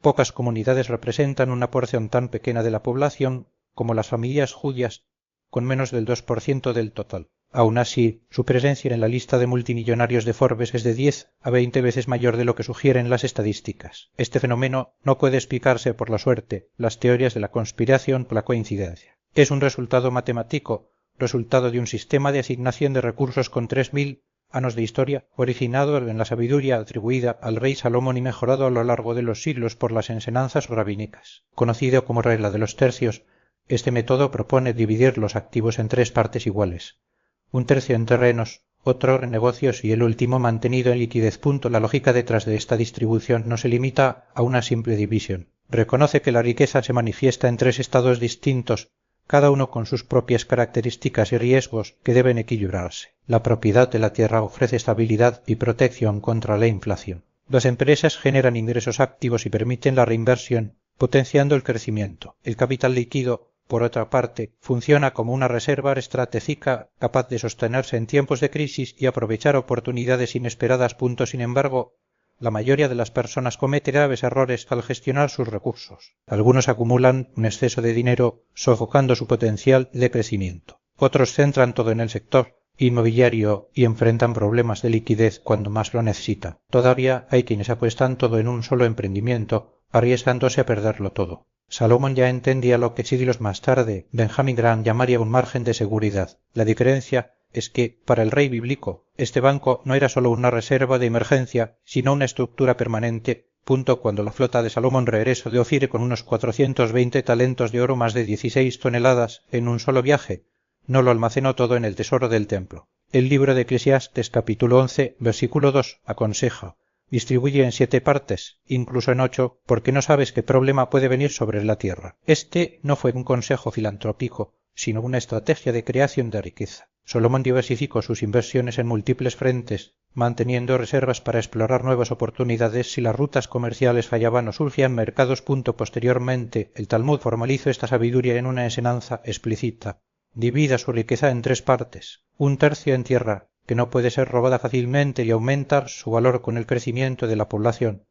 Pocas comunidades representan una porción tan pequeña de la población como las familias judías, con menos del 2% del total. Aun así, su presencia en la lista de multimillonarios de Forbes es de 10 a 20 veces mayor de lo que sugieren las estadísticas. Este fenómeno no puede explicarse por la suerte, las teorías de la conspiración o la coincidencia. Es un resultado matemático, resultado de un sistema de asignación de recursos con 3000 años de historia, originado en la sabiduría atribuida al rey Salomón y mejorado a lo largo de los siglos por las enseñanzas rabínicas. Conocido como regla de los tercios, este método propone dividir los activos en 3 partes iguales: un tercio en terrenos, otro en negocios y el último mantenido en liquidez. La lógica detrás de esta distribución no se limita a una simple división. Reconoce que la riqueza se manifiesta en 3 estados distintos, cada uno con sus propias características y riesgos que deben equilibrarse. La propiedad de la tierra ofrece estabilidad y protección contra la inflación. Las empresas generan ingresos activos y permiten la reinversión, potenciando el crecimiento. El capital líquido, por otra parte, funciona como una reserva estratégica capaz de sostenerse en tiempos de crisis y aprovechar oportunidades inesperadas. Sin embargo, la mayoría de las personas comete graves errores al gestionar sus recursos. Algunos acumulan un exceso de dinero, sofocando su potencial de crecimiento. Otros centran todo en el sector inmobiliario y enfrentan problemas de liquidez cuando más lo necesita. Todavía hay quienes apuestan todo en un solo emprendimiento, arriesgándose a perderlo todo. Salomón ya entendía lo que siglos más tarde Benjamin Grant llamaría un margen de seguridad. La diferencia es que, para el rey bíblico, este banco no era solo una reserva de emergencia, sino una estructura permanente. Cuando la flota de Salomón regresó de Ofir con unos 420 talentos de oro, más de 16 toneladas, en un solo viaje, no lo almacenó todo en el tesoro del templo. El libro de Eclesiastes capítulo 11, versículo 2, aconseja: distribuye en 7 partes, incluso en 8, porque no sabes qué problema puede venir sobre la tierra. Este no fue un consejo filantrópico, sino una estrategia de creación de riqueza. Salomón diversificó sus inversiones en múltiples frentes, manteniendo reservas para explorar nuevas oportunidades si las rutas comerciales fallaban o surgían mercados. Posteriormente, el Talmud formalizó esta sabiduría en una enseñanza explícita: divida su riqueza en 3 partes, un tercio en tierra, que no puede ser robada fácilmente y aumentar su valor con el crecimiento de la población,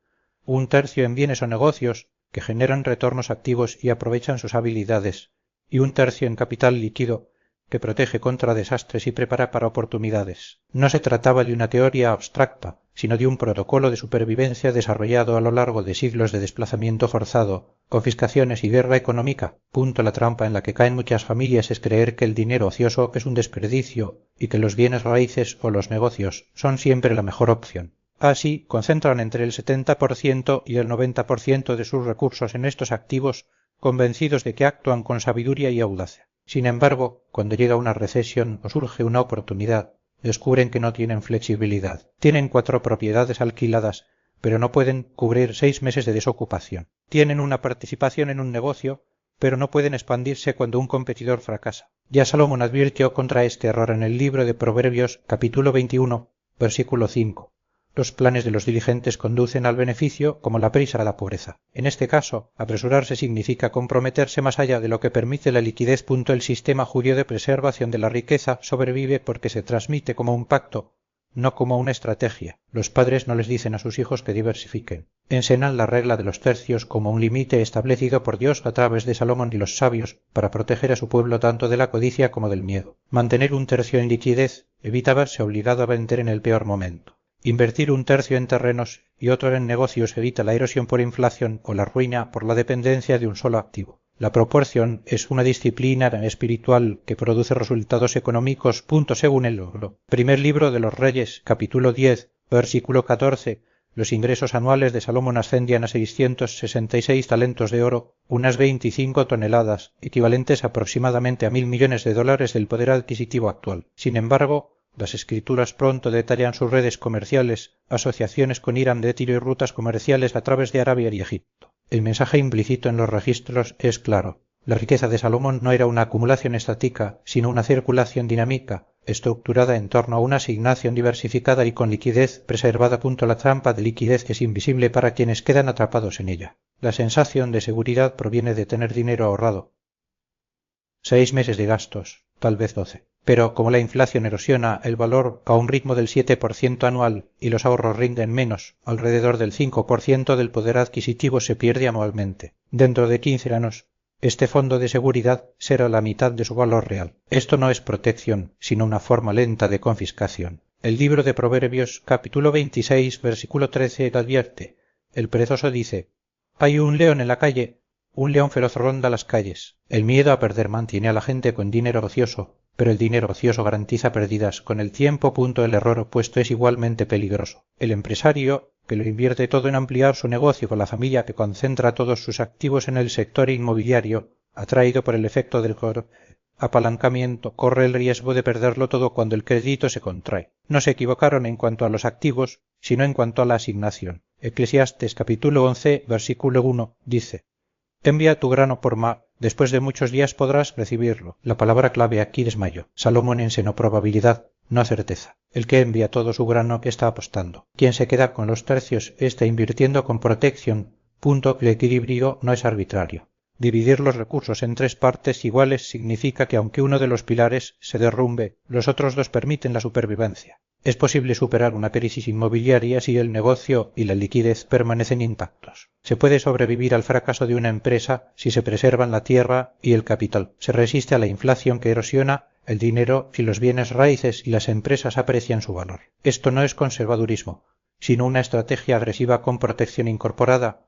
un tercio en bienes o negocios, que generan retornos activos y aprovechan sus habilidades, y un tercio en capital líquido, que protege contra desastres y prepara para oportunidades. No se trataba de una teoría abstracta, sino de un protocolo de supervivencia desarrollado a lo largo de siglos de desplazamiento forzado, confiscaciones y guerra económica. La trampa en la que caen muchas familias es creer que el dinero ocioso es un desperdicio y que los bienes raíces o los negocios son siempre la mejor opción. Así, concentran entre el 70% y el 90% de sus recursos en estos activos, convencidos de que actúan con sabiduría y audacia. Sin embargo, cuando llega una recesión o surge una oportunidad, descubren que no tienen flexibilidad. Tienen 4 propiedades alquiladas, pero no pueden cubrir 6 meses de desocupación. Tienen una participación en un negocio, pero no pueden expandirse cuando un competidor fracasa. Ya Salomón advirtió contra este error en el libro de Proverbios capítulo 21, versículo 5. Los planes de los diligentes conducen al beneficio como la prisa a la pobreza. En este caso, apresurarse significa comprometerse más allá de lo que permite la liquidez. El sistema judío de preservación de la riqueza sobrevive porque se transmite como un pacto, no como una estrategia. Los padres no les dicen a sus hijos que diversifiquen. Enseñan la regla de los tercios como un límite establecido por Dios a través de Salomón y los sabios para proteger a su pueblo tanto de la codicia como del miedo. Mantener un tercio en liquidez evita verse obligado a vender en el peor momento. Invertir un tercio en terrenos y otro en negocios evita la erosión por inflación o la ruina por la dependencia de un solo activo. La proporción es una disciplina espiritual que produce resultados económicos. Según el logro. Primer libro de los Reyes, capítulo 10, versículo 14. Los ingresos anuales de Salomón ascendían a 666 talentos de oro, unas 25 toneladas, equivalentes aproximadamente a $1.000 millones del poder adquisitivo actual. Sin embargo, las escrituras pronto detallan sus redes comerciales, asociaciones con Irán de Tiro y rutas comerciales a través de Arabia y Egipto. El mensaje implícito en los registros es claro. La riqueza de Salomón no era una acumulación estática, sino una circulación dinámica, estructurada en torno a una asignación diversificada y con liquidez preservada. La trampa de liquidez es invisible para quienes quedan atrapados en ella. La sensación de seguridad proviene de tener dinero ahorrado. 6 meses de gastos, tal vez 12. Pero como la inflación erosiona el valor a un ritmo del 7% anual y los ahorros rinden menos, alrededor del 5% del poder adquisitivo se pierde anualmente. Dentro de 15 años, este fondo de seguridad será la mitad de su valor real. Esto no es protección, sino una forma lenta de confiscación. El libro de Proverbios, capítulo 26, versículo 13, advierte: el perezoso dice: hay un león en la calle, un león feroz ronda las calles. El miedo a perder mantiene a la gente con dinero ocioso, pero el dinero ocioso garantiza pérdidas con el tiempo. El error opuesto es igualmente peligroso. El empresario, que lo invierte todo en ampliar su negocio con la familia que concentra todos sus activos en el sector inmobiliario, atraído por el efecto del apalancamiento, corre el riesgo de perderlo todo cuando el crédito se contrae. No se equivocaron en cuanto a los activos, sino en cuanto a la asignación. Eclesiastes capítulo 11, versículo 1 dice: envía tu grano por mar, después de muchos días podrás recibirlo. La palabra clave aquí es mayo. Salomón enseñó probabilidad, no certeza. El que envía todo su grano que está apostando. Quien se queda con los tercios está invirtiendo con protección. El equilibrio no es arbitrario. Dividir los recursos en 3 partes iguales significa que aunque uno de los pilares se derrumbe, los otros 2 permiten la supervivencia. Es posible superar una crisis inmobiliaria si el negocio y la liquidez permanecen intactos. Se puede sobrevivir al fracaso de una empresa si se preservan la tierra y el capital. Se resiste a la inflación que erosiona el dinero si los bienes raíces y las empresas aprecian su valor. Esto no es conservadurismo, sino una estrategia agresiva con protección incorporada.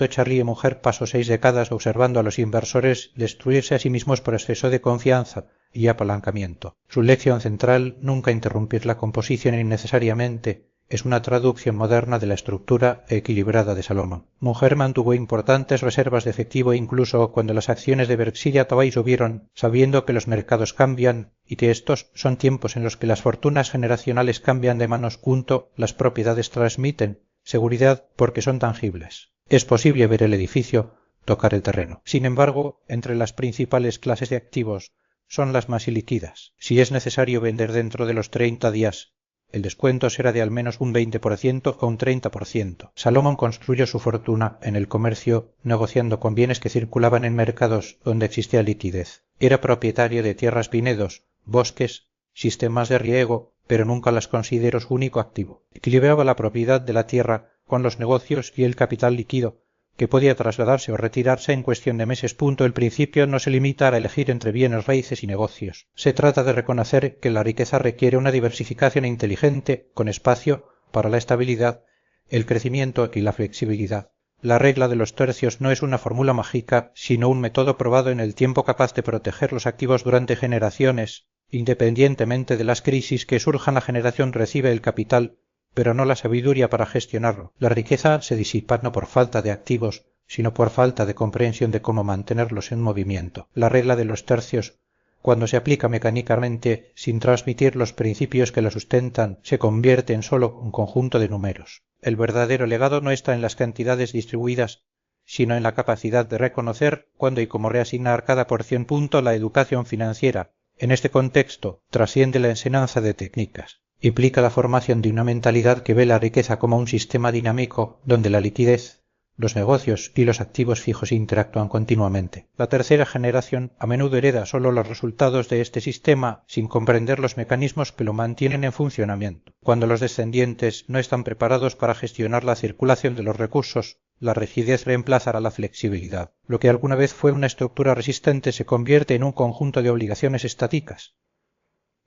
Charlie mujer pasó 6 décadas observando a los inversores destruirse a sí mismos por exceso de confianza y apalancamiento. Su lección central, nunca interrumpir la composición innecesariamente, es una traducción moderna de la estructura equilibrada de Salomón. Mujer mantuvo importantes reservas de efectivo incluso cuando las acciones de Berkshire Hathaway subieron, sabiendo que los mercados cambian y que estos son tiempos en los que las fortunas generacionales cambian de manos. Las propiedades transmiten seguridad porque son tangibles. Es posible ver el edificio, tocar el terreno. Sin embargo, entre las principales clases de activos son las más ilíquidas. Si es necesario vender dentro de los 30 días, el descuento será de al menos un 20% o un 30%. Salomón construyó su fortuna en el comercio negociando con bienes que circulaban en mercados donde existía liquidez. Era propietario de tierras, viñedos, bosques, sistemas de riego, pero nunca las consideró su único activo. Equilibraba la propiedad de la tierra con los negocios y el capital líquido, que podía trasladarse o retirarse en cuestión de meses. El principio no se limita a elegir entre bienes raíces y negocios. Se trata de reconocer que la riqueza requiere una diversificación inteligente, con espacio para la estabilidad, el crecimiento y la flexibilidad. La regla de los tercios no es una fórmula mágica, sino un método probado en el tiempo capaz de proteger los activos durante generaciones. Independientemente de las crisis que surjan, la generación recibe el capital, pero no la sabiduría para gestionarlo. La riqueza se disipa no por falta de activos, sino por falta de comprensión de cómo mantenerlos en movimiento. La regla de los tercios, cuando se aplica mecánicamente sin transmitir los principios que la sustentan, se convierte en solo un conjunto de números. El verdadero legado no está en las cantidades distribuidas, sino en la capacidad de reconocer cuándo y cómo reasignar cada porción. La educación financiera, en este contexto, trasciende la enseñanza de técnicas. Implica la formación de una mentalidad que ve la riqueza como un sistema dinámico donde la liquidez, los negocios y los activos fijos interactúan continuamente. La tercera generación a menudo hereda solo los resultados de este sistema sin comprender los mecanismos que lo mantienen en funcionamiento. Cuando los descendientes no están preparados para gestionar la circulación de los recursos, la rigidez reemplazará la flexibilidad. Lo que alguna vez fue una estructura resistente se convierte en un conjunto de obligaciones estáticas.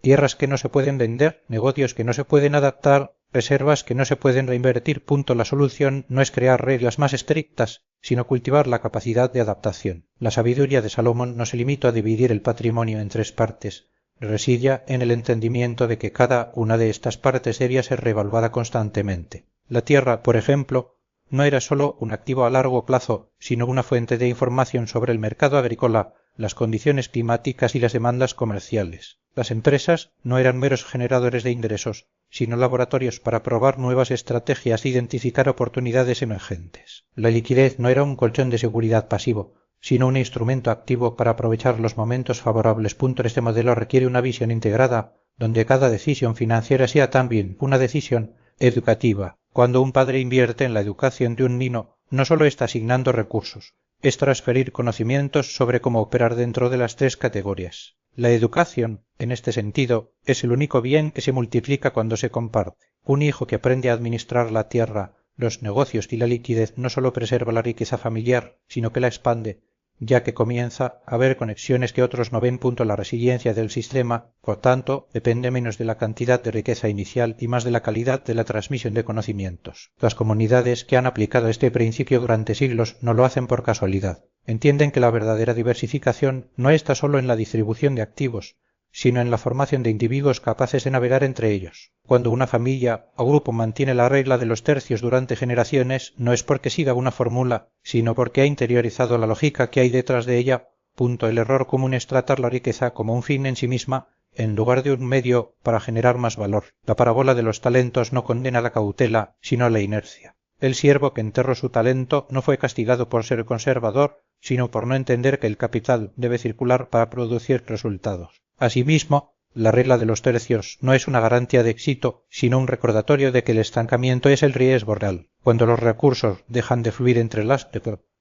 Tierras que no se pueden vender, negocios que no se pueden adaptar, reservas que no se pueden reinvertir. La solución no es crear reglas más estrictas, sino cultivar la capacidad de adaptación. La sabiduría de Salomón no se limitó a dividir el patrimonio en 3 partes. Residía en el entendimiento de que cada una de estas partes debía ser reevaluada constantemente. La tierra, por ejemplo, no era solo un activo a largo plazo, sino una fuente de información sobre el mercado agrícola, las condiciones climáticas y las demandas comerciales. Las empresas no eran meros generadores de ingresos, sino laboratorios para probar nuevas estrategias e identificar oportunidades emergentes. La liquidez no era un colchón de seguridad pasivo, sino un instrumento activo para aprovechar los momentos favorables. Este modelo requiere una visión integrada, donde cada decisión financiera sea también una decisión educativa. Cuando un padre invierte en la educación de un niño, no solo está asignando recursos, es transferir conocimientos sobre cómo operar dentro de las 3 categorías. La educación, en este sentido, es el único bien que se multiplica cuando se comparte. Un hijo que aprende a administrar la tierra, los negocios y la liquidez no sólo preserva la riqueza familiar, sino que la expande, ya que comienza a ver conexiones que otros no ven. La resiliencia del sistema, por tanto, depende menos de la cantidad de riqueza inicial y más de la calidad de la transmisión de conocimientos. Las comunidades que han aplicado este principio durante siglos no lo hacen por casualidad. Entienden que la verdadera diversificación no está solo en la distribución de activos, sino en la formación de individuos capaces de navegar entre ellos. Cuando una familia o grupo mantiene la regla de los tercios durante generaciones, no es porque siga una fórmula, sino porque ha interiorizado la lógica que hay detrás de ella. El error común es tratar la riqueza como un fin en sí misma, en lugar de un medio para generar más valor. La parábola de los talentos no condena la cautela, sino la inercia. El siervo que enterró su talento no fue castigado por ser conservador, sino por no entender que el capital debe circular para producir resultados. Asimismo, la regla de los tercios no es una garantía de éxito, sino un recordatorio de que el estancamiento es el riesgo real. Cuando los recursos dejan de fluir entre las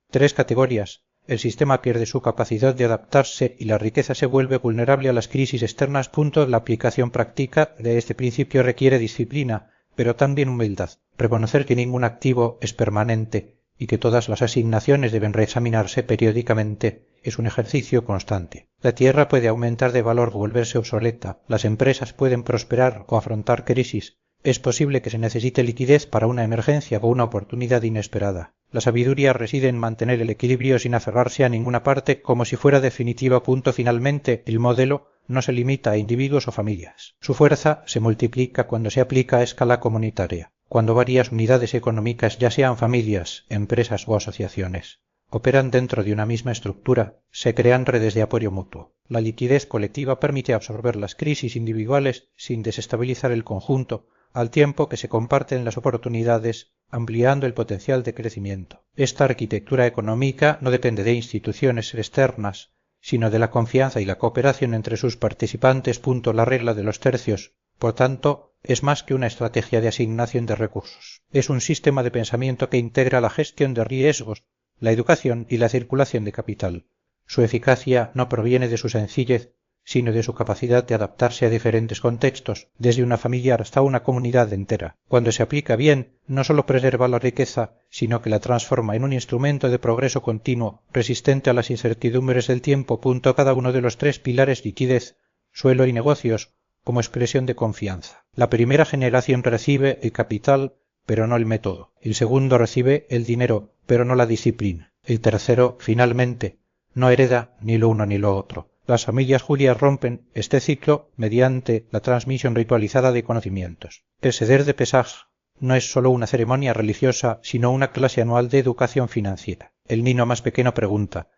tres categorías, el sistema pierde su capacidad de adaptarse y la riqueza se vuelve vulnerable a las crisis externas. La aplicación práctica de este principio requiere disciplina, pero también humildad. Reconocer que ningún activo es permanente y que todas las asignaciones deben reexaminarse periódicamente es un ejercicio constante. La tierra puede aumentar de valor o volverse obsoleta, las empresas pueden prosperar o afrontar crisis, es posible que se necesite liquidez para una emergencia o una oportunidad inesperada. La sabiduría reside en mantener el equilibrio sin aferrarse a ninguna parte como si fuera definitiva. Finalmente, el modelo no se limita a individuos o familias. Su fuerza se multiplica cuando se aplica a escala comunitaria, cuando varias unidades económicas, ya sean familias, empresas o asociaciones, operan dentro de una misma estructura, se crean redes de apoyo mutuo. La liquidez colectiva permite absorber las crisis individuales sin desestabilizar el conjunto, al tiempo que se comparten las oportunidades, ampliando el potencial de crecimiento. Esta arquitectura económica no depende de instituciones externas, sino de la confianza y la cooperación entre sus participantes. La regla de los tercios, por tanto, es más que una estrategia de asignación de recursos. Es un sistema de pensamiento que integra la gestión de riesgos, la educación y la circulación de capital. Su eficacia no proviene de su sencillez, sino de su capacidad de adaptarse a diferentes contextos, desde una familia hasta una comunidad entera. Cuando se aplica bien, no solo preserva la riqueza, sino que la transforma en un instrumento de progreso continuo, resistente a las incertidumbres del tiempo. Cada uno de los tres pilares, liquidez, suelo y negocios, como expresión de confianza. La primera generación recibe el capital, pero no el método. El segundo recibe el dinero, pero no la disciplina. El tercero, finalmente, no hereda ni lo uno ni lo otro. Las familias judías rompen este ciclo mediante la transmisión ritualizada de conocimientos. El Seder de Pesaj no es solo una ceremonia religiosa, sino una clase anual de educación financiera. El niño más pequeño pregunta: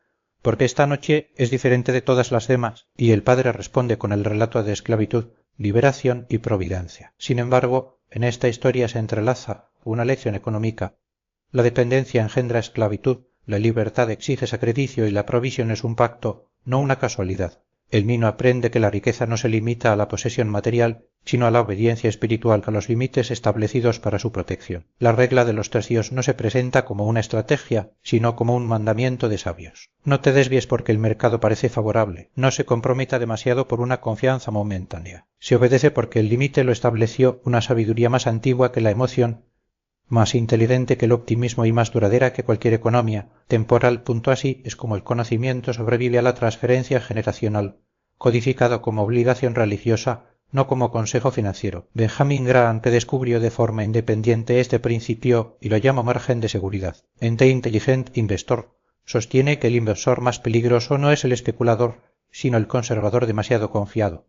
¿por qué esta noche es diferente de todas las demás? Y el padre responde con el relato de esclavitud, liberación y providencia. Sin embargo, en esta historia se entrelaza una lección económica. La dependencia engendra esclavitud, la libertad exige sacrificio y la provisión es un pacto, no una casualidad. El niño aprende que la riqueza no se limita a la posesión material, sino a la obediencia espiritual, a los límites establecidos para su protección. La regla de los tercios no se presenta como una estrategia, sino como un mandamiento de sabios. No te desvíes porque el mercado parece favorable, no se comprometa demasiado por una confianza momentánea. Se obedece porque el límite lo estableció una sabiduría más antigua que la emoción, más inteligente que el optimismo y más duradera que cualquier economía temporal. Así es como el conocimiento sobrevive a la transferencia generacional, codificado como obligación religiosa, no como consejo financiero. Benjamin Graham redescubrió de forma independiente este principio y lo llama margen de seguridad. En The Intelligent Investor sostiene que el inversor más peligroso no es el especulador, sino el conservador demasiado confiado,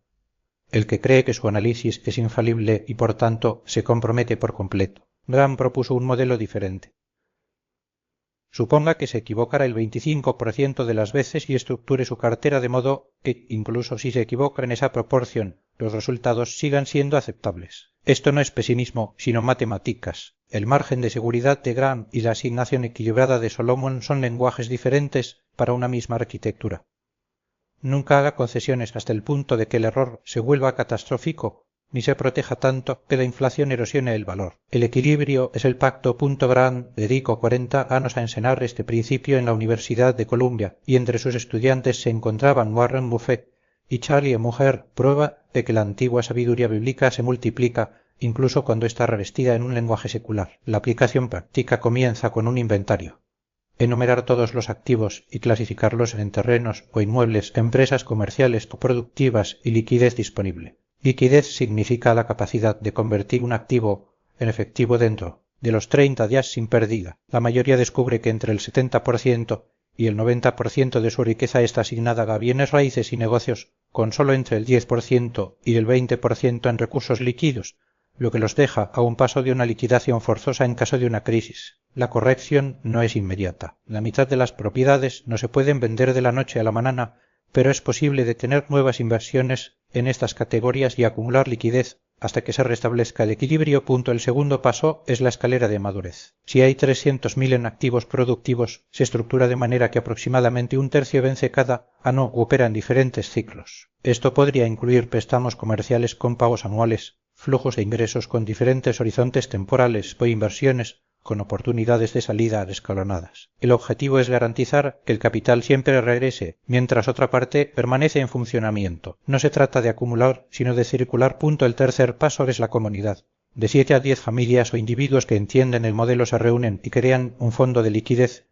el que cree que su análisis es infalible y por tanto se compromete por completo. Graham propuso un modelo diferente. Suponga que se equivocara el 25% de las veces y estructure su cartera de modo que, incluso si se equivoca en esa proporción, los resultados sigan siendo aceptables. Esto no es pesimismo, sino matemáticas. El margen de seguridad de Graham y la asignación equilibrada de Solomon son lenguajes diferentes para una misma arquitectura. Nunca haga concesiones hasta el punto de que el error se vuelva catastrófico, ni se proteja tanto que la inflación erosione el valor. El equilibrio es el pacto. Graham dedicó 40 años a enseñar este principio en la Universidad de Columbia y entre sus estudiantes se encontraban Warren Buffett Y Charlie, mujer, prueba de que la antigua sabiduría bíblica se multiplica incluso cuando está revestida en un lenguaje secular. La aplicación práctica comienza con un inventario. Enumerar todos los activos y clasificarlos en terrenos o inmuebles, empresas comerciales o productivas y liquidez disponible. Liquidez significa la capacidad de convertir un activo en efectivo dentro de los 30 días sin pérdida. La mayoría descubre que entre el 70% y el 90% de su riqueza está asignada a bienes raíces y negocios, con solo entre el 10% y el 20% en recursos líquidos, lo que los deja a un paso de una liquidación forzosa en caso de una crisis. La corrección no es inmediata. La mitad de las propiedades no se pueden vender de la noche a la mañana, pero es posible detener nuevas inversiones en estas categorías y acumular liquidez hasta que se restablezca el equilibrio. El segundo paso es la escalera de madurez. Si hay 300.000 en activos productivos, se estructura de manera que aproximadamente un tercio vence cada año u opera en diferentes ciclos. Esto podría incluir préstamos comerciales con pagos anuales, flujos de ingresos con diferentes horizontes temporales o inversiones con oportunidades de salida escalonadas. El objetivo es garantizar que el capital siempre regrese, mientras otra parte permanece en funcionamiento. No se trata de acumular, sino de circular. El tercer paso es la comunidad. De 7 a 10 familias o individuos que entienden el modelo se reúnen y crean un fondo de liquidez,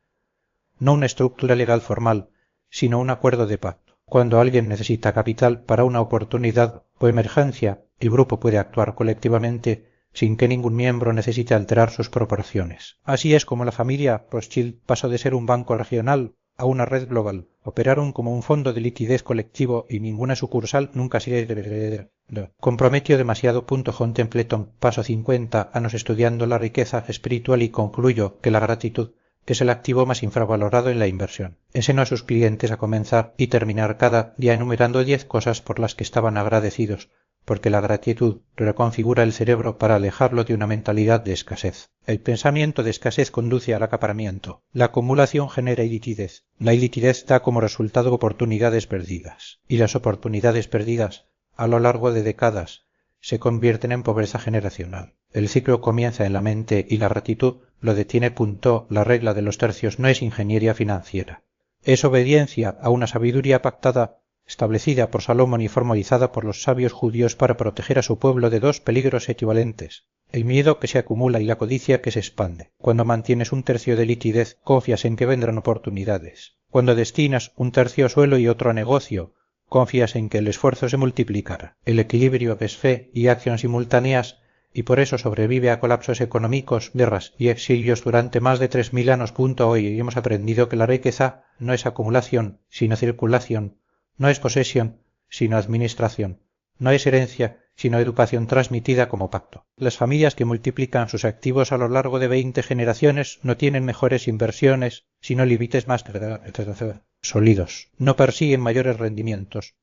no una estructura legal formal, sino un acuerdo de pacto. Cuando alguien necesita capital para una oportunidad o emergencia, el grupo puede actuar colectivamente sin que ningún miembro necesite alterar sus proporciones. Así es como la familia Rothschild pasó de ser un banco regional a una red global. Operaron como un fondo de liquidez colectivo y ninguna sucursal nunca se comprometió demasiado. John Templeton pasó 50 años estudiando la riqueza espiritual y concluyó que la gratitud es el activo más infravalorado en la inversión. Enseñó a sus clientes a comenzar y terminar cada día enumerando 10 cosas por las que estaban agradecidos, porque la gratitud reconfigura el cerebro para alejarlo de una mentalidad de escasez. El pensamiento de escasez conduce al acaparamiento. La acumulación genera iliquidez. La iliquidez da como resultado oportunidades perdidas. Y las oportunidades perdidas, a lo largo de décadas, se convierten en pobreza generacional. El ciclo comienza en la mente y la gratitud lo detiene. La regla de los tercios no es ingeniería financiera. Es obediencia a una sabiduría pactada, establecida por Salomón y formalizada por los sabios judíos para proteger a su pueblo de dos peligros equivalentes: el miedo que se acumula y la codicia que se expande. Cuando mantienes un tercio de liquidez, confías en que vendrán oportunidades. Cuando destinas un tercio a suelo y otro a negocio, confías en que el esfuerzo se multiplicará. El equilibrio es fe y acción simultáneas, y por eso sobrevive a colapsos económicos, guerras y exilios durante más de 3000 años. Hoy hemos aprendido que la riqueza no es acumulación, sino circulación. No es posesión, sino administración. No es herencia, sino educación transmitida como pacto. Las familias que multiplican sus activos a lo largo de 20 generaciones no tienen mejores inversiones, sino límites más sólidos. No persiguen mayores rendimientos.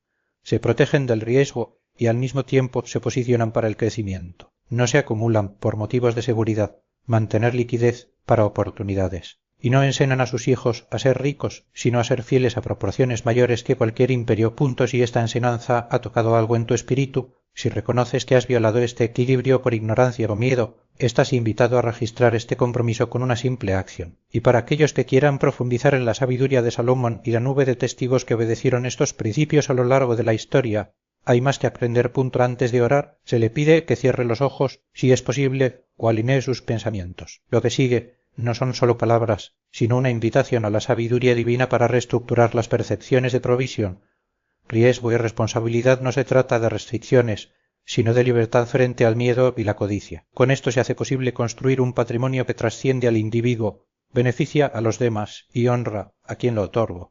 Se protegen del riesgo y al mismo tiempo se posicionan para el crecimiento. No se acumulan por motivos de seguridad, mantener liquidez para oportunidades. Y no enseñan a sus hijos a ser ricos, sino a ser fieles a proporciones mayores que cualquier imperio. Si esta enseñanza ha tocado algo en tu espíritu, si reconoces que has violado este equilibrio por ignorancia o miedo, estás invitado a registrar este compromiso con una simple acción. Y para aquellos que quieran profundizar en la sabiduría de Salomón y la nube de testigos que obedecieron estos principios a lo largo de la historia, hay más que aprender. Antes de orar, se le pide que cierre los ojos, si es posible, o alinee sus pensamientos. Lo que sigue no son solo palabras, sino una invitación a la sabiduría divina para reestructurar las percepciones de provisión, riesgo y responsabilidad. No se trata de restricciones, sino de libertad frente al miedo y la codicia. Con esto se hace posible construir un patrimonio que trasciende al individuo, beneficia a los demás y honra a quien lo otorga.